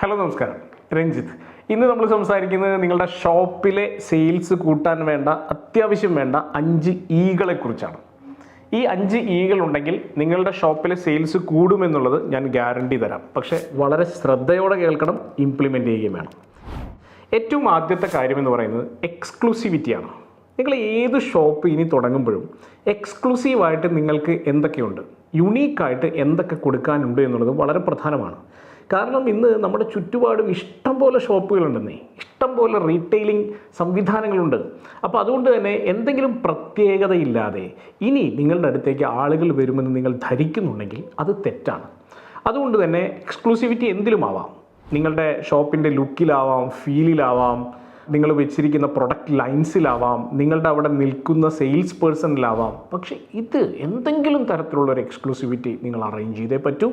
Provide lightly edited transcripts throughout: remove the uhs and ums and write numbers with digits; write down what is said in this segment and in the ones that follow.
Hello നമസ്കാരം, രഞ്ജിത്ത്. ഇന്ന് നമ്മൾ സംസാരിക്കുന്നത് നിങ്ങളുടെ ഷോപ്പിലെ സെയിൽസ് കൂട്ടാൻ വേണ്ട അത്യാവശ്യം വേണ്ട 5 ഈകളെ കുറിച്ചാണ്. ഈ 5 ഈകൾ ഉണ്ടെങ്കിൽ നിങ്ങളുടെ ഷോപ്പിലെ സെയിൽസ് കൂടുമെന്നുള്ളത് ഞാൻ ഗ്യാരണ്ടി തരാം. പക്ഷേ വളരെ ശ്രദ്ധയോടെ കേൾക്കണം, ഇംപ്ലിമെൻ്റ് ചെയ്യുകയും വേണം. ഏറ്റവും ആദ്യത്തെ കാര്യമെന്ന് പറയുന്നത് എക്സ്ക്ലൂസിവിറ്റിയാണ്. നിങ്ങൾ ഏത് ഷോപ്പ് ഇനി തുടങ്ങുമ്പോഴും എക്സ്ക്ലൂസീവായിട്ട് നിങ്ങൾക്ക് എന്തൊക്കെയുണ്ട്, യുണീക്കായിട്ട് എന്തൊക്കെ കൊടുക്കാനുണ്ട് എന്നുള്ളത് വളരെ പ്രധാനമാണ്. കാരണം ഇന്ന് നമ്മുടെ ചുറ്റുപാടും ഇഷ്ടം പോലെ ഷോപ്പുകളുണ്ടെന്നേ, ഇഷ്ടം പോലെ റീറ്റെയിലിംഗ് സംവിധാനങ്ങളുണ്ട്. അപ്പോൾ അതുകൊണ്ട് തന്നെ എന്തെങ്കിലും പ്രത്യേകതയില്ലാതെ ഇനി നിങ്ങളുടെ അടുത്തേക്ക് ആളുകൾ വരുമെന്ന് നിങ്ങൾ ധരിക്കുന്നുണ്ടെങ്കിൽ അത് തെറ്റാണ്. അതുകൊണ്ട് തന്നെ എക്സ്ക്ലൂസിവിറ്റി എന്തിലുമാവാം. നിങ്ങളുടെ ഷോപ്പിൻ്റെ ലുക്കിലാവാം, ഫീലിലാവാം, നിങ്ങൾ വെച്ചിരിക്കുന്ന പ്രൊഡക്റ്റ് ലൈൻസിലാവാം, നിങ്ങളുടെ അവിടെ നിൽക്കുന്ന സെയിൽസ് പേഴ്സണിലാവാം. പക്ഷേ ഇത് എന്തെങ്കിലും തരത്തിലുള്ളൊരു എക്സ്ക്ലൂസിവിറ്റി നിങ്ങൾ അറേഞ്ച് ചെയ്തേ പറ്റൂ.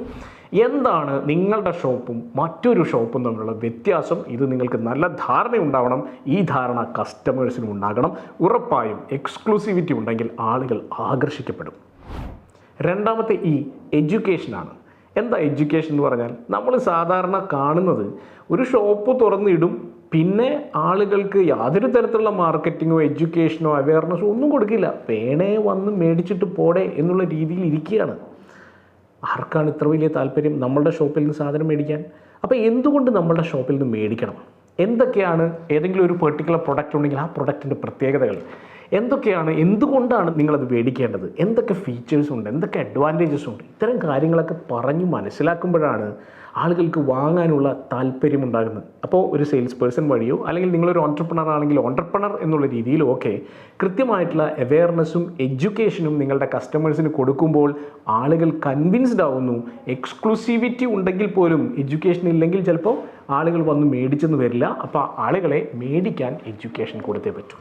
എന്താണ് നിങ്ങളുടെ ഷോപ്പും മറ്റൊരു ഷോപ്പും തമ്മിലുള്ള വ്യത്യാസം? ഇത് നിങ്ങൾക്ക് നല്ല ധാരണ ഉണ്ടാവണം. ഈ ധാരണ കസ്റ്റമേഴ്സിനും ഉണ്ടാകണം. ഉറപ്പായും എക്സ്ക്ലൂസിവിറ്റി ഉണ്ടെങ്കിൽ ആളുകൾ ആകർഷിക്കപ്പെടും. രണ്ടാമത്തെ എഡ്യൂക്കേഷനാണ്. എന്താ എഡ്യൂക്കേഷൻ എന്ന് പറഞ്ഞാൽ, നമ്മൾ സാധാരണ കാണുന്നത് ഒരു ഷോപ്പ് തുറന്നിടും, പിന്നെ ആളുകൾക്ക് യാതൊരു തരത്തിലുള്ള മാർക്കറ്റിങ്ങോ എഡ്യൂക്കേഷനോ അവയർനെസ്സോ ഒന്നും കൊടുക്കില്ല. വേണേ വന്ന് മേടിച്ചിട്ട് പോടെ എന്നുള്ള രീതിയിൽ ഇരിക്കുകയാണ്. ആർക്കാണ് ഇത്ര വലിയ താല്പര്യം നമ്മളുടെ ഷോപ്പിൽ നിന്ന് സാധനം മേടിക്കാൻ? അപ്പോൾ എന്തുകൊണ്ട് നമ്മളുടെ ഷോപ്പിൽ നിന്ന് മേടിക്കണം? എന്തൊക്കെയാണ് ഏതെങ്കിലും ഒരു പെർട്ടിക്കുലർ പ്രൊഡക്റ്റ് ഉണ്ടെങ്കിൽ ആ പ്രൊഡക്റ്റിൻ്റെ പ്രത്യേകതകൾ എന്തൊക്കെയാണ്, എന്തുകൊണ്ടാണ് നിങ്ങളത് മേടിക്കേണ്ടത്, എന്തൊക്കെ ഫീച്ചേഴ്സ് ഉണ്ട്, എന്തൊക്കെ അഡ്വാൻറ്റേജസ് ഉണ്ട്, ഇത്തരം കാര്യങ്ങളൊക്കെ പറഞ്ഞ് മനസ്സിലാക്കുമ്പോഴാണ് ആളുകൾക്ക് വാങ്ങാനുള്ള താല്പര്യമുണ്ടാകുന്നത്. അപ്പോൾ ഒരു സെയിൽസ് പേഴ്സൺ വഴിയോ അല്ലെങ്കിൽ നിങ്ങളൊരു ഓൺട്രപ്രണർ ആണെങ്കിൽ ഓൺട്രപ്രണർ എന്നുള്ള രീതിയിലോ ഒക്കെ കൃത്യമായിട്ടുള്ള അവെയർനെസ്സും എഡ്യൂക്കേഷനും നിങ്ങളുടെ കസ്റ്റമേഴ്സിന് കൊടുക്കുമ്പോൾ ആളുകൾ കൺവിൻസ്ഡ് ആവുന്നു. എക്സ്ക്ലൂസിവിറ്റി ഉണ്ടെങ്കിൽ പോലും എഡ്യൂക്കേഷൻ ഇല്ലെങ്കിൽ ചിലപ്പോൾ ആളുകൾ വന്ന് മേടിച്ചെന്ന് വരില്ല. അപ്പോൾ ആളുകളെ മേടിക്കാൻ എഡ്യൂക്കേഷൻ കൊടുത്തേ പറ്റൂ.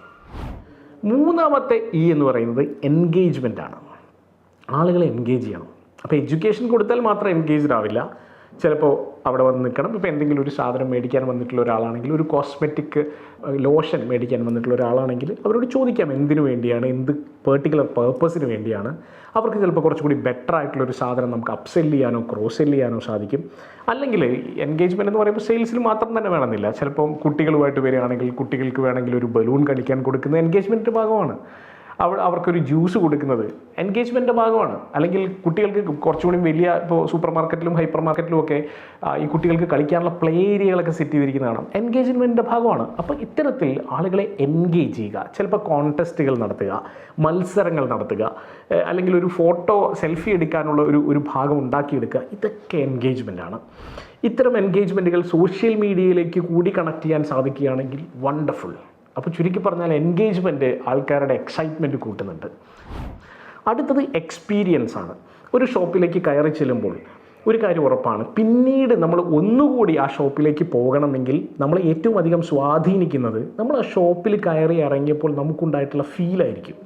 മൂന്നാമത്തെ എന്ന് പറയുന്നത് എൻഗേജ്മെൻ്റ് ആണ്. ആളുകളെ എൻഗേജ് ചെയ്യണം. അപ്പോൾ എഡ്യൂക്കേഷൻ കൊടുത്താൽ മാത്രം എൻഗേജ്ഡ് ആവില്ല. ചിലപ്പോൾ അവിടെ വന്ന് നിൽക്കണം. ഇപ്പോൾ എന്തെങ്കിലും ഒരു സാധനം മേടിക്കാൻ വന്നിട്ടുള്ള ഒരാളാണെങ്കിൽ, ഒരു കോസ്മെറ്റിക് ലോഷൻ മേടിക്കാൻ വന്നിട്ടുള്ള ഒരാളാണെങ്കിൽ അവരോട് ചോദിക്കാം എന്തിനു വേണ്ടിയാണ്, എന്ത് പെർട്ടിക്കുലർ പേർപ്പസിന് വേണ്ടിയാണ്. അവർക്ക് ചിലപ്പോൾ കുറച്ചുകൂടി ബെറ്റർ ആയിട്ടുള്ളൊരു സാധനം നമുക്ക് അപ്സെല് ചെയ്യാനോ ക്രോസ് സെല് ചെയ്യാനോ സാധിക്കും. അല്ലെങ്കിൽ എൻഗേജ്മെൻറ്റ് എന്ന് പറയുമ്പോൾ സെയിൽസിൽ മാത്രം തന്നെ വേണമെന്നില്ല. ചിലപ്പം കുട്ടികളുമായിട്ട് വരികയാണെങ്കിൽ കുട്ടികൾക്ക് വേണമെങ്കിൽ ഒരു ബലൂൺ കളിക്കാൻ കൊടുക്കുന്ന എൻഗേജ്മെൻറ്റ് ഭാഗമാണ്. അവർക്കൊരു ജ്യൂസ് കൊടുക്കുന്നത് എൻഗേജ്മെൻറ്റിൻ്റെ ഭാഗമാണ്. അല്ലെങ്കിൽ കുട്ടികൾക്ക് കുറച്ചുകൂടി വലിയ, ഇപ്പോൾ സൂപ്പർ മാർക്കറ്റിലും ഹൈപ്പർ മാർക്കറ്റിലും ഒക്കെ ഈ കുട്ടികൾക്ക് കളിക്കാനുള്ള പ്ലേ ഏരിയകളൊക്കെ സെറ്റ് ചെയ്തിരിക്കുന്നതാണ്, എൻഗേജ്മെൻറ്റിൻ്റെ ഭാഗമാണ്. അപ്പോൾ ഇത്തരത്തിൽ ആളുകളെ എൻഗേജ് ചെയ്യുക. ചിലപ്പോൾ കോൺടെസ്റ്റുകൾ നടത്തുക, മത്സരങ്ങൾ നടത്തുക, അല്ലെങ്കിൽ ഒരു ഫോട്ടോ സെൽഫി എടുക്കാനുള്ള ഒരു ഭാഗം ഉണ്ടാക്കിയെടുക്കുക. ഇതൊക്കെ എൻഗേജ്മെൻറ്റാണ്. ഇത്തരം എൻഗേജ്മെൻറ്റുകൾ സോഷ്യൽ മീഡിയയിലേക്ക് കൂടി കണക്ട് ചെയ്യാൻ സാധിക്കുകയാണെങ്കിൽ വണ്ടർഫുൾ. അപ്പോൾ ചുരുക്കി പറഞ്ഞാൽ എൻഗേജ്മെൻറ്റ് ആൾക്കാരുടെ എക്സൈറ്റ്മെൻറ്റ് കൂട്ടുന്നുണ്ട്. അടുത്തത് എക്സ്പീരിയൻസ് ആണ്. ഒരു ഷോപ്പിലേക്ക് കയറി ചെല്ലുമ്പോൾ ഒരു കാര്യം ഉറപ്പാണ്, പിന്നീട് നമ്മൾ ഒന്നുകൂടി ആ ഷോപ്പിലേക്ക് പോകണമെങ്കിൽ നമ്മൾ ഏറ്റവും അധികം സ്വാധീനിക്കുന്നത് നമ്മൾ ആ ഷോപ്പിൽ കയറി ഇറങ്ങിയപ്പോൾ നമുക്കുണ്ടായിട്ടുള്ള ഫീലായിരിക്കും.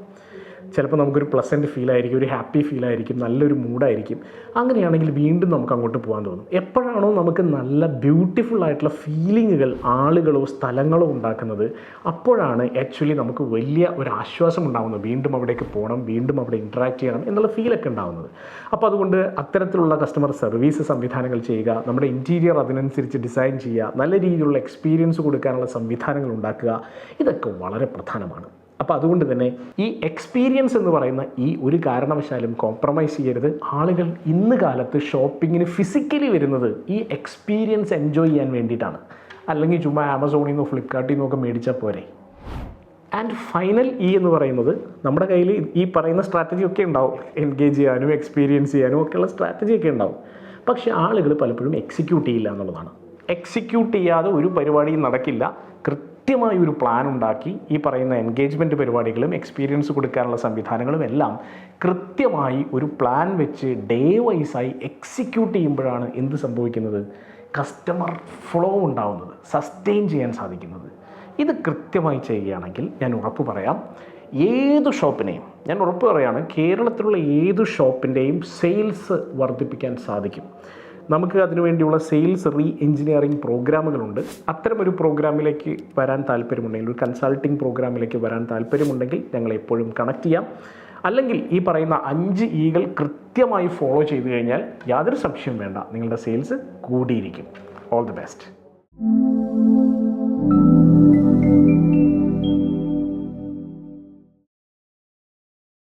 ചിലപ്പോൾ നമുക്കൊരു പ്ലസൻറ്റ് ഫീലായിരിക്കും, ഒരു ഹാപ്പി ഫീലായിരിക്കും, നല്ലൊരു മൂഡായിരിക്കും. അങ്ങനെയാണെങ്കിൽ വീണ്ടും നമുക്ക് അങ്ങോട്ട് പോകാൻ തോന്നും. എപ്പോഴാണോ നമുക്ക് നല്ല ബ്യൂട്ടിഫുൾ ആയിട്ടുള്ള ഫീലിങ്ങുകൾ ആളുകളോ സ്ഥലങ്ങളോ ഉണ്ടാക്കുന്നത്, അപ്പോഴാണ് ആക്ച്വലി നമുക്ക് വലിയ ഒരു ആശ്വാസം ഉണ്ടാകുന്നത്. വീണ്ടും അവിടേക്ക് പോകണം, വീണ്ടും അവിടെ ഇൻട്രാക്ട് ചെയ്യണം എന്നുള്ള ഫീലൊക്കെ ഉണ്ടാകുന്നത്. അപ്പോൾ അതുകൊണ്ട് അത്തരത്തിലുള്ള കസ്റ്റമർ സർവീസ് സംവിധാനങ്ങൾ ചെയ്യുക, നമ്മുടെ ഇൻറ്റീരിയർ അതിനനുസരിച്ച് ഡിസൈൻ ചെയ്യുക, നല്ല രീതിയിലുള്ള എക്സ്പീരിയൻസ് കൊടുക്കാനുള്ള സംവിധാനങ്ങൾ ഉണ്ടാക്കുക. ഇതൊക്കെ വളരെ പ്രധാനമാണ്. അപ്പോൾ അതുകൊണ്ട് തന്നെ ഈ എക്സ്പീരിയൻസ് എന്ന് പറയുന്ന ഒരു കാരണവശാലും കോംപ്രമൈസ് ചെയ്യരുത്. ആളുകൾ ഇന്ന് കാലത്ത് ഷോപ്പിങ്ങിന് ഫിസിക്കലി വരുന്നത് ഈ എക്സ്പീരിയൻസ് എൻജോയ് ചെയ്യാൻ വേണ്ടിയിട്ടാണ്. അല്ലെങ്കിൽ ചുമ്മാ ആമസോണിൽ നിന്നോ ഫ്ലിപ്കാർട്ടിൽ നിന്നോ ഒക്കെ മേടിച്ചാൽ പോരെ. ആൻഡ് ഫൈനൽ എന്ന് പറയുന്നത്, നമ്മുടെ കയ്യിൽ ഈ പറയുന്ന സ്ട്രാറ്റജി ഒക്കെ ഉണ്ടാവും. എൻഗേജ് ചെയ്യാനും എക്സ്പീരിയൻസ് ചെയ്യാനും ഒക്കെയുള്ള സ്ട്രാറ്റജി ഒക്കെ ഉണ്ടാവും. പക്ഷേ ആളുകൾ പലപ്പോഴും എക്സിക്യൂട്ട് ചെയ്യില്ല എന്നുള്ളതാണ്. എക്സിക്യൂട്ട് ചെയ്യാതെ ഒരു പരിപാടിയും നടക്കില്ല. കൃത്യമായി ഒരു പ്ലാൻ ഉണ്ടാക്കി ഈ പറയുന്ന എൻഗേജ്മെൻറ്റ് പരിപാടികളും എക്സ്പീരിയൻസ് കൊടുക്കാനുള്ള സംവിധാനങ്ങളും എല്ലാം കൃത്യമായി ഒരു പ്ലാൻ വെച്ച് ഡേ വൈസായി എക്സിക്യൂട്ട് ചെയ്യുമ്പോഴാണ് എന്ത് സംഭവിക്കുന്നത്, കസ്റ്റമർ ഫ്ലോ ഉണ്ടാവുന്നത്, സസ്റ്റെയിൻ ചെയ്യാൻ സാധിക്കുന്നത്. ഇത് കൃത്യമായി ചെയ്യുകയാണെങ്കിൽ ഞാൻ ഉറപ്പ് പറയാം, ഏത് ഷോപ്പിനെയും ഞാൻ ഉറപ്പ് പറയുകയാണ്, കേരളത്തിലുള്ള ഏത് ഷോപ്പിൻ്റെയും സെയിൽസ് വർദ്ധിപ്പിക്കാൻ സാധിക്കും. നമുക്ക് അതിനുവേണ്ടിയുള്ള സെയിൽസ് റീ എഞ്ചിനീയറിംഗ് പ്രോഗ്രാമുകളുണ്ട്. അത്തരമൊരു പ്രോഗ്രാമിലേക്ക് വരാൻ താല്പര്യമുണ്ടെങ്കിൽ, ഒരു കൺസൾട്ടിംഗ് പ്രോഗ്രാമിലേക്ക് വരാൻ താല്പര്യമുണ്ടെങ്കിൽ ഞങ്ങൾ എപ്പോഴും കണക്ട് ചെയ്യാം. അല്ലെങ്കിൽ ഈ പറയുന്ന 5 ഈകൾ കൃത്യമായി ഫോളോ ചെയ്തു കഴിഞ്ഞാൽ യാതൊരു സംശയവും വേണ്ട, നിങ്ങളുടെ സെയിൽസ് കൂടിയിരിക്കും. All the best.